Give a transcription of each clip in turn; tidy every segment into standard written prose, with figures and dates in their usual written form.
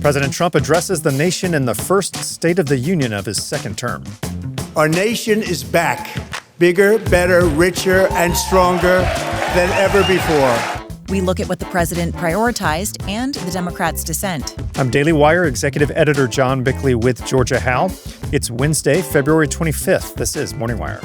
President Trump addresses the nation in the first State of the Union of his second term. Our nation is back, bigger, better, richer, and stronger than ever before. We look at what the president prioritized and the Democrats' dissent. I'm Daily Wire executive editor John Bickley with Georgia Howe. It's Wednesday, February 25th. This is Morning Wire.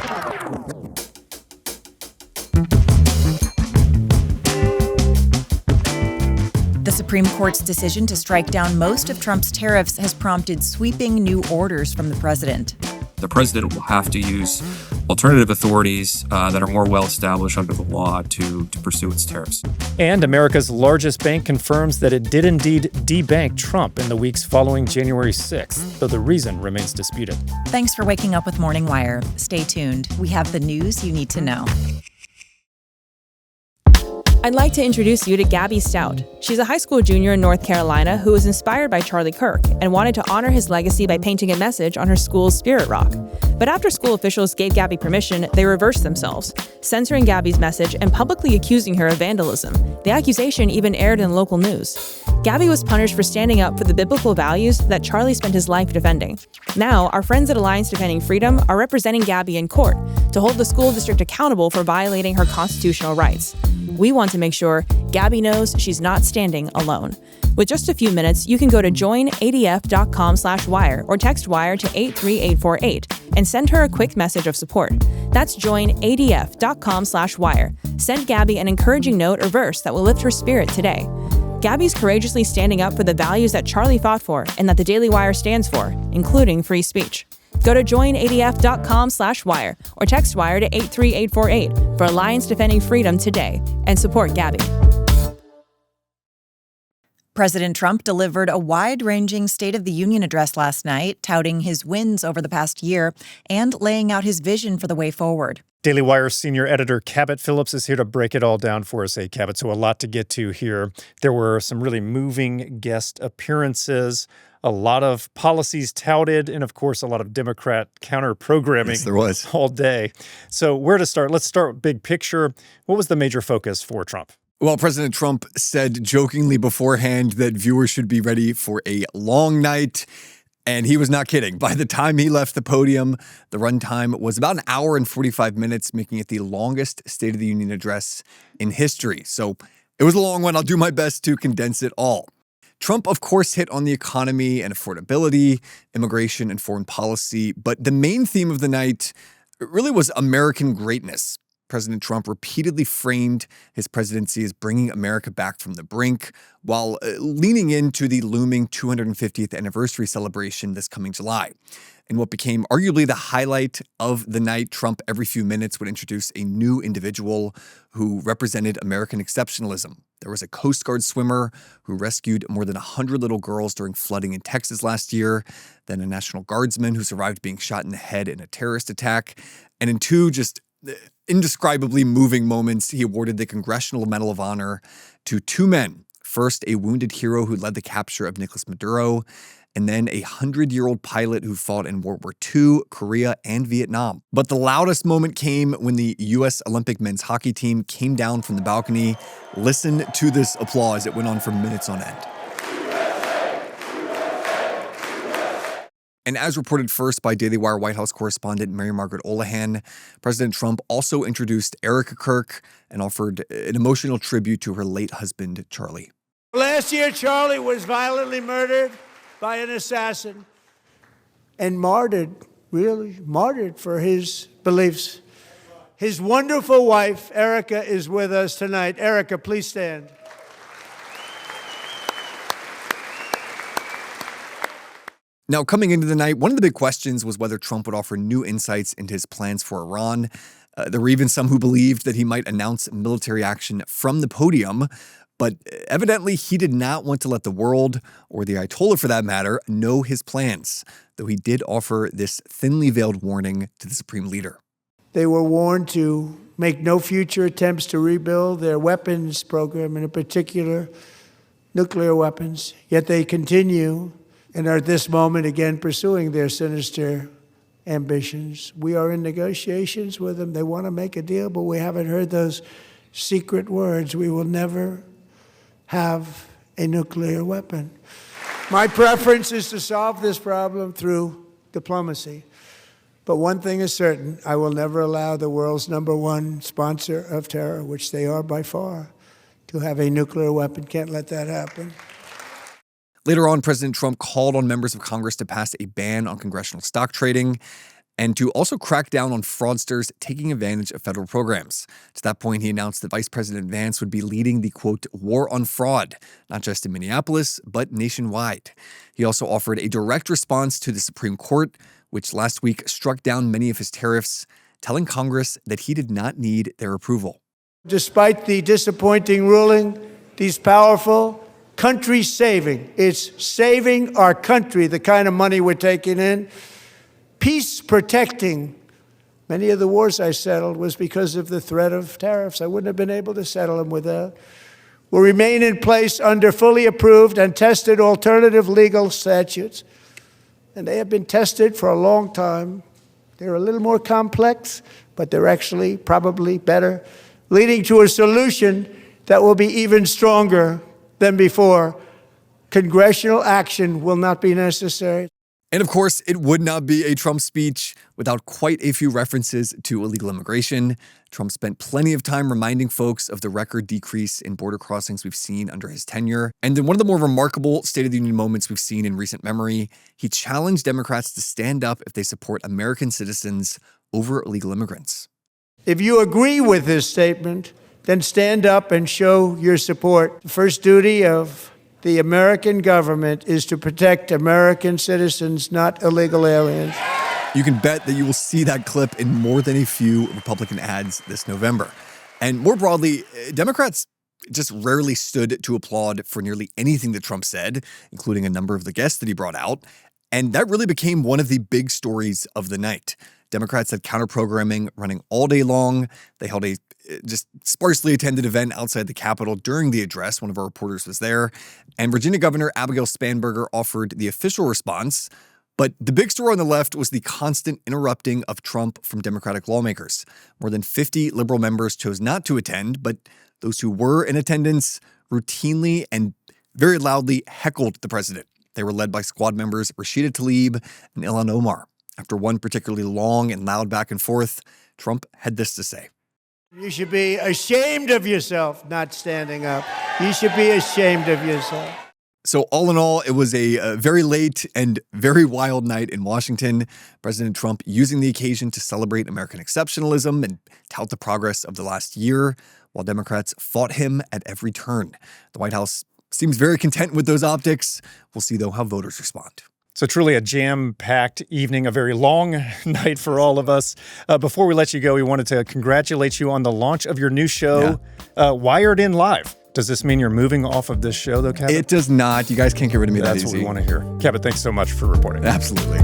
The Supreme Court's decision to strike down most of Trump's tariffs has prompted sweeping new orders from the president. The president will have to use alternative authorities that are more well-established under the law to pursue its tariffs. And America's largest bank confirms that it did indeed debank Trump in the weeks following January 6th, though the reason remains disputed. Thanks for waking up with Morning Wire. Stay tuned. We have the news you need to know. I'd like to introduce you to Gabby Stout. She's a high school junior in North Carolina who was inspired by Charlie Kirk and wanted to honor his legacy by painting a message on her school's Spirit Rock. But after school officials gave Gabby permission, they reversed themselves, censoring Gabby's message and publicly accusing her of vandalism. The accusation even aired in local news. Gabby was punished for standing up for the biblical values that Charlie spent his life defending. Now, our friends at Alliance Defending Freedom are representing Gabby in court to hold the school district accountable for violating her constitutional rights. We want to make sure Gabby knows she's not standing alone. With just a few minutes, you can go to joinadf.com/wire or text WIRE to 83848 and send her a quick message of support. That's joinadf.com/wire. Send Gabby an encouraging note or verse that will lift her spirit today. Gabby's courageously standing up for the values that Charlie fought for and that the Daily Wire stands for, including free speech. Go to joinadf.com/wire or text WIRE to 83848 for Alliance Defending Freedom today and support Gabby. President Trump delivered a wide-ranging State of the Union address last night, touting his wins over the past year and laying out his vision for the way forward. Daily Wire senior editor Cabot Phillips is here to break it all down for us. Hey, Cabot, so a lot to get to here. There were some really moving guest appearances, a lot of policies touted, and of course, a lot of Democrat counter-programming. Yes, there was. All day. So where to start? Let's start big picture. What was the major focus for Trump? Well, President Trump said jokingly beforehand that viewers should be ready for a long night. And he was not kidding. By the time he left the podium, the runtime was about an hour and 45 minutes, making it the longest State of the Union address in history. So it was a long one. I'll do my best to condense it all. Trump, of course, hit on the economy and affordability, immigration and foreign policy. But the main theme of the night really was American greatness. President Trump repeatedly framed his presidency as bringing America back from the brink, while leaning into the looming 250th anniversary celebration this coming July. In what became arguably the highlight of the night, Trump every few minutes would introduce a new individual who represented American exceptionalism. There was a Coast Guard swimmer who rescued more than 100 little girls during flooding in Texas last year, then a National Guardsman who survived being shot in the head in a terrorist attack, and in two just indescribably moving moments, he awarded the Congressional Medal of Honor to two men. First, a wounded hero who led the capture of Nicolas Maduro, and then a 100-year-old pilot who fought in World War II, Korea, and Vietnam. But the loudest moment came when the U.S. Olympic men's hockey team came down from the balcony. Listen to this applause. It went on for minutes on end. And as reported first by Daily Wire White House correspondent Mary Margaret Olahan, President Trump also introduced Erica Kirk and offered an emotional tribute to her late husband, Charlie. Last year, Charlie was violently murdered by an assassin and martyred for his beliefs. His wonderful wife, Erica, is with us tonight. Erica, please stand. Now, coming into the night, one of the big questions was whether Trump would offer new insights into his plans for Iran. There were even some who believed that he might announce military action from the podium, but evidently he did not want to let the world, or the Ayatollah for that matter, know his plans, though he did offer this thinly veiled warning to the supreme leader. They were warned to make no future attempts to rebuild their weapons program, and in particular, nuclear weapons, yet they continue and are at this moment again pursuing their sinister ambitions. We are in negotiations with them. They want to make a deal, but we haven't heard those secret words. We will never have a nuclear weapon. My preference is to solve this problem through diplomacy. But one thing is certain, I will never allow the world's #1 sponsor of terror, which they are by far, to have a nuclear weapon. Can't let that happen. Later on, President Trump called on members of Congress to pass a ban on congressional stock trading and to also crack down on fraudsters taking advantage of federal programs. To that point, he announced that Vice President Vance would be leading the, quote, war on fraud, not just in Minneapolis, but nationwide. He also offered a direct response to the Supreme Court, which last week struck down many of his tariffs, telling Congress that he did not need their approval. Despite the disappointing ruling, these powerful, country-saving, it's saving our country, the kind of money we're taking in, peace-protecting. Many of the wars I settled was because of the threat of tariffs. I wouldn't have been able to settle them without. Will remain in place under fully approved and tested alternative legal statutes. And they have been tested for a long time. They're a little more complex, but they're actually probably better, leading to a solution that will be even stronger than before. Congressional action will not be necessary. And of course, it would not be a Trump speech without quite a few references to illegal immigration. Trump spent plenty of time reminding folks of the record decrease in border crossings we've seen under his tenure. And in one of the more remarkable State of the Union moments we've seen in recent memory, he challenged Democrats to stand up if they support American citizens over illegal immigrants. If you agree with this statement, then stand up and show your support. The first duty of the American government is to protect American citizens, not illegal aliens. You can bet that you will see that clip in more than a few Republican ads this November. And more broadly, Democrats just rarely stood to applaud for nearly anything that Trump said, including a number of the guests that he brought out. And that really became one of the big stories of the night. Democrats had counter-programming running all day long. They held a just sparsely attended event outside the Capitol during the address. One of our reporters was there. And Virginia Governor Abigail Spanberger offered the official response. But the big story on the left was the constant interrupting of Trump from Democratic lawmakers. More than 50 liberal members chose not to attend, but those who were in attendance routinely and very loudly heckled the president. They were led by squad members Rashida Tlaib and Ilhan Omar. After one particularly long and loud back and forth, Trump had this to say. You should be ashamed of yourself not standing up. You should be ashamed of yourself. So all in all, it was a very late and very wild night in Washington. President Trump using the occasion to celebrate American exceptionalism and tout the progress of the last year, while Democrats fought him at every turn. The White House seems very content with those optics. We'll see, though, how voters respond. So truly a jam-packed evening, a very long night for all of us. Before we let you go, we wanted to congratulate you on the launch of your new show, Wired In Live. Does this mean you're moving off of this show, though, Cabot? It does not. You guys can't get rid of me that easy. That's what we want to hear. Cabot, thanks so much for reporting. Absolutely.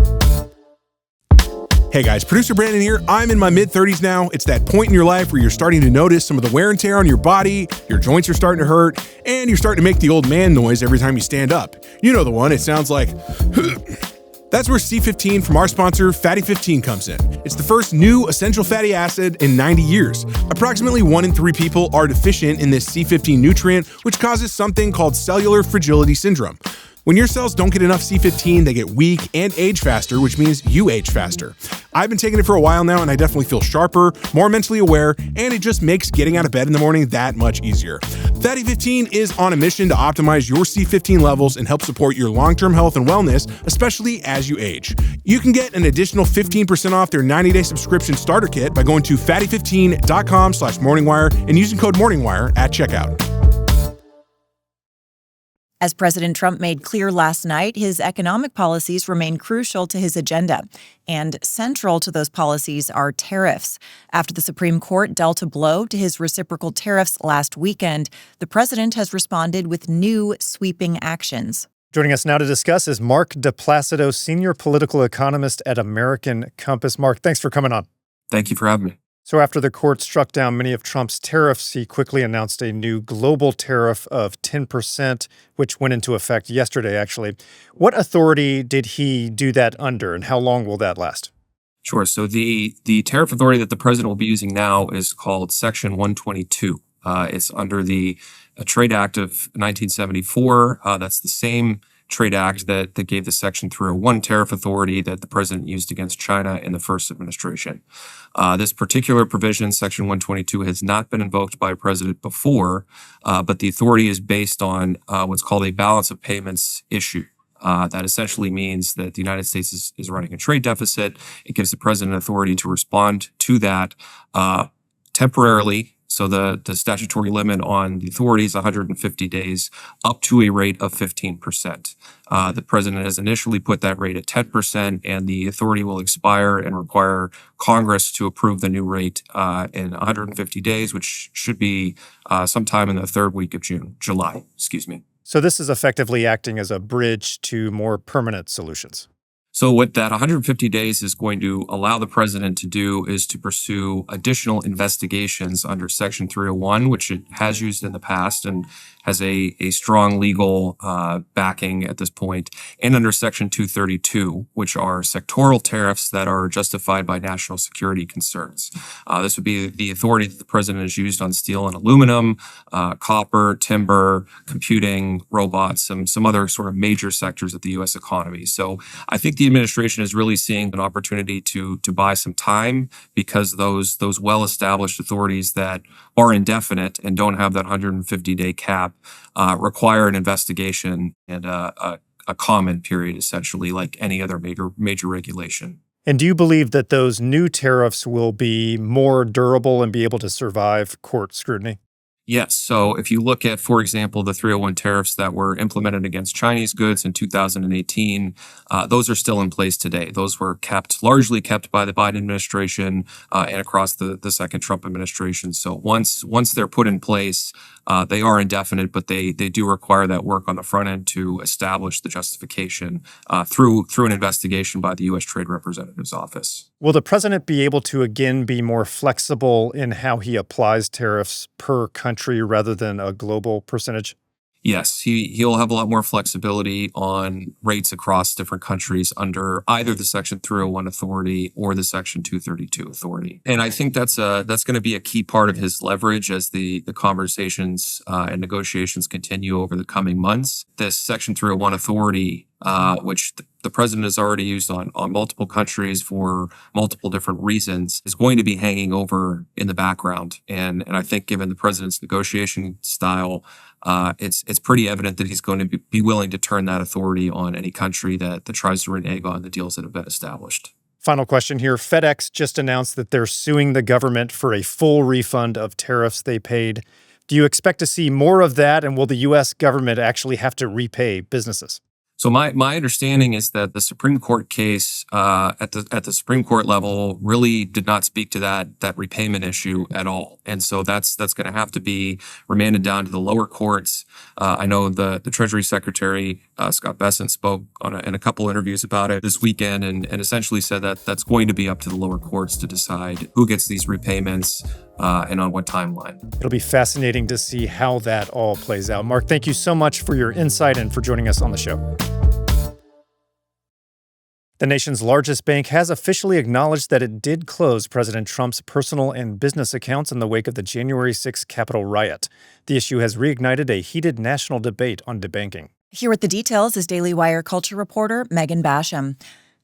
Hey guys, producer Brandon here. I'm in my mid-30s now. It's that point in your life where you're starting to notice some of the wear and tear on your body, your joints are starting to hurt, and you're starting to make the old man noise every time you stand up. You know the one, it sounds like... That's where C15 from our sponsor, Fatty 15, comes in. It's the first new essential fatty acid in 90 years. Approximately 1 in 3 people are deficient in this C15 nutrient, which causes something called cellular fragility syndrome. When your cells don't get enough C15, they get weak and age faster, which means you age faster. I've been taking it for a while now, and I definitely feel sharper, more mentally aware, and it just makes getting out of bed in the morning that much easier. Fatty 15 is on a mission to optimize your C15 levels and help support your long-term health and wellness, especially as you age. You can get an additional 15% off their 90-day subscription starter kit by going to fatty15.com/morningwire and using code morningwire at checkout. As President Trump made clear last night, his economic policies remain crucial to his agenda. And central to those policies are tariffs. After the Supreme Court dealt a blow to his reciprocal tariffs last weekend, the president has responded with new sweeping actions. Joining us now to discuss is Mark DePlacido, senior political economist at American Compass. Mark, thanks for coming on. Thank you for having me. So after the court struck down many of Trump's tariffs, he quickly announced a new global tariff of 10%, which went into effect yesterday, actually. What authority did he do that under, and how long will that last? Sure. So the tariff authority that the president will be using now is called Section 122. It's under the Trade Act of 1974. That's the same trade act that gave the Section 301 tariff authority that the president used against China in the first administration. This particular provision, Section 122, has not been invoked by a president before, but the authority is based on what's called a balance of payments issue. That essentially means that the United States is running a trade deficit. It gives the president authority to respond to that temporarily. So the statutory limit on the authority is 150 days up to a rate of 15%. The president has initially put that rate at 10%, and the authority will expire and require Congress to approve the new rate in 150 days, which should be sometime in the third week of July. So this is effectively acting as a bridge to more permanent solutions. So what that 150 days is going to allow the president to do is to pursue additional investigations under Section 301, which it has used in the past and has a strong legal backing at this point, and under Section 232, which are sectoral tariffs that are justified by national security concerns. This would be the authority that the president has used on steel and aluminum, copper, timber, computing, robots, some other sort of major sectors of the U.S. economy. So I think the administration is really seeing an opportunity to buy some time, because those well-established authorities that are indefinite and don't have that 150-day cap require an investigation and a comment period, essentially, like any other major regulation. And do you believe that those new tariffs will be more durable and be able to survive court scrutiny? Yes. So if you look at, for example, the 301 tariffs that were implemented against Chinese goods in 2018, those are still in place today. Those were largely kept by the Biden administration and across the second Trump administration. So once they're put in place, they are indefinite, but they do require that work on the front end to establish the justification through an investigation by the U.S. Trade Representative's office. Will the president be able to again be more flexible in how he applies tariffs per country rather than a global percentage? Yes, he'll have a lot more flexibility on rates across different countries under either the Section 301 authority or the Section 232 authority. And I think that's going to be a key part of his leverage as the conversations and negotiations continue over the coming months. This Section 301 authority, which the president has already used on multiple countries for multiple different reasons, is going to be hanging over in the background. And I think given the president's negotiation style, it's pretty evident that he's going to be willing to turn that authority on any country that tries to renege on the deals that have been established. Final question here. FedEx just announced that they're suing the government for a full refund of tariffs they paid. Do you expect to see more of that, and will the U.S. government actually have to repay businesses? So my understanding is that the Supreme Court case at the Supreme Court level really did not speak to that repayment issue at all, and so that's going to have to be remanded down to the lower courts. I know the Treasury Secretary Scott Bessent spoke in a couple interviews about it this weekend, and essentially said that that's going to be up to the lower courts to decide who gets these repayments and on what timeline. It'll be fascinating to see how that all plays out. Mark, thank you so much for your insight and for joining us on the show. The nation's largest bank has officially acknowledged that it did close President Trump's personal and business accounts in the wake of the January 6th Capitol riot. The issue has reignited a heated national debate on debanking. Here with the details is Daily Wire culture reporter Megan Basham.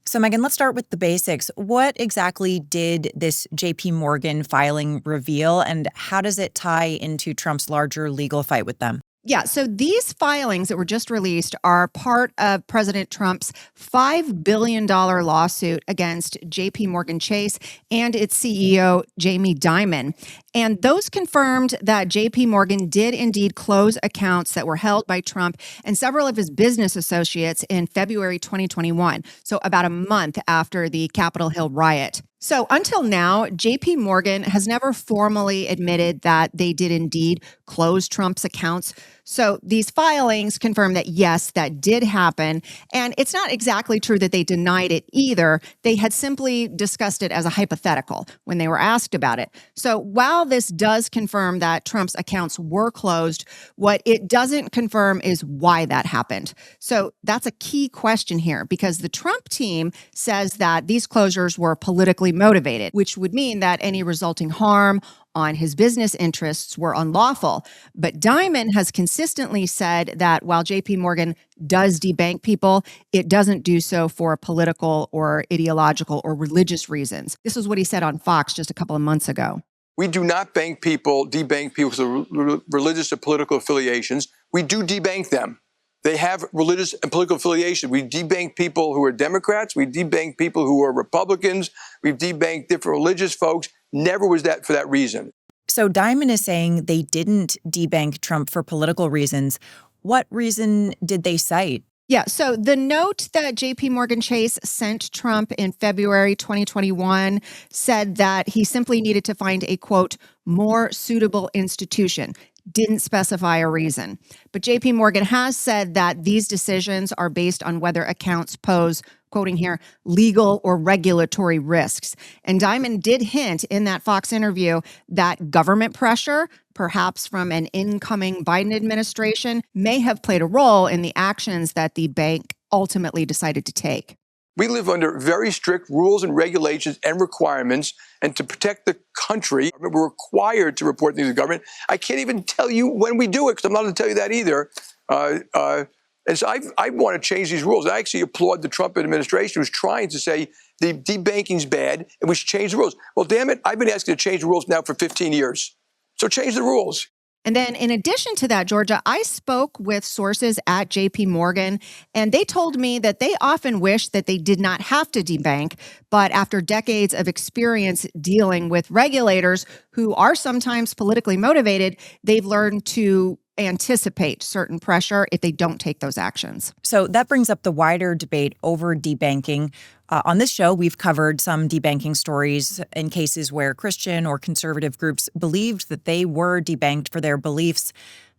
So, Megan, let's start with the basics. What exactly did this JP Morgan filing reveal, and how does it tie into Trump's larger legal fight with them? Yeah, so these filings that were just released are part of President Trump's $5 billion lawsuit against JP Morgan Chase and its CEO, Jamie Dimon. And those confirmed that JP Morgan did indeed close accounts that were held by Trump and several of his business associates in February 2021, so about a month after the Capitol Hill riot. So until now, JP Morgan has never formally admitted that they did indeed close Trump's accounts. So these filings confirm that, yes, that did happen. And it's not exactly true that they denied it either. They had simply discussed it as a hypothetical when they were asked about it. So while while this does confirm that Trump's accounts were closed, what it doesn't confirm is why that happened. So that's a key question here, because the Trump team says that these closures were politically motivated, which would mean that any resulting harm on his business interests were unlawful. But Diamond has consistently said that while JP Morgan does debank people, it doesn't do so for political or ideological or religious reasons. This is what he said on Fox just a couple of months ago. We do not debank people because of religious or political affiliations. We do debank them. They have religious and political affiliation. We debank people who are Democrats. We debank people who are Republicans. We've debanked different religious folks. Never was that for that reason. So Diamond is saying they didn't debank Trump for political reasons. What reason did they cite? Yeah, so the note that JP Morgan Chase sent Trump in February 2021 said that he simply needed to find a, quote, more suitable institution. Didn't specify a reason. But JP Morgan has said that these decisions are based on whether accounts pose, quoting here, legal or regulatory risks. And Diamond did hint in that Fox interview that government pressure, perhaps from an incoming Biden administration, may have played a role in the actions that the bank ultimately decided to take. We live under very strict rules and regulations and requirements, and to protect the country, we're required to report things to the government. I can't even tell you when we do it, because I'm not going to tell you that either. And so I want to change these rules. I actually applaud the Trump administration, who's trying to say the debanking's bad and we should change the rules. Well, damn it, I've been asking to change the rules now for 15 years. So change the rules. And then in addition to that, Georgia, I spoke with sources at JP Morgan, and they told me that they often wish that they did not have to debank, but after decades of experience dealing with regulators who are sometimes politically motivated, they've learned to anticipate certain pressure if they don't take those actions. So that brings up the wider debate over debanking. On this show, we've covered some debanking stories in cases where Christian or conservative groups believed that they were debanked for their beliefs.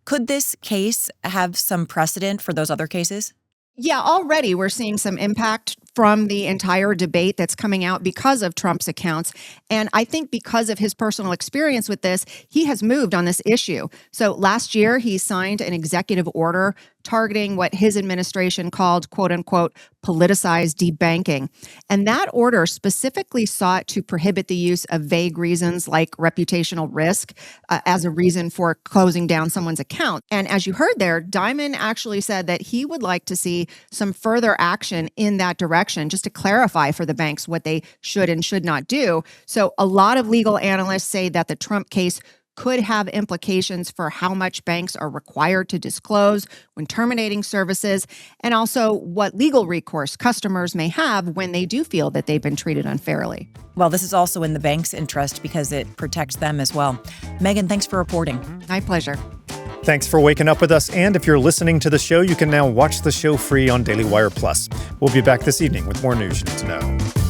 Could this case have some precedent for those other cases? Yeah, already we're seeing some impact from the entire debate that's coming out because of Trump's accounts. And I think because of his personal experience with this, he has moved on this issue. So last year, he signed an executive order targeting what his administration called, quote unquote, politicized debanking. And that order specifically sought to prohibit the use of vague reasons like reputational risk as a reason for closing down someone's account. And as you heard there, Diamond actually said that he would like to see some further action in that direction, just to clarify for the banks what they should and should not do. So a lot of legal analysts say that the Trump case could have implications for how much banks are required to disclose when terminating services, and also what legal recourse customers may have when they do feel that they've been treated unfairly. Well, this is also in the bank's interest because it protects them as well. Megan, thanks for reporting. My pleasure. Thanks for waking up with us. And if you're listening to the show, you can now watch the show free on Daily Wire Plus. We'll be back this evening with more news you need to know.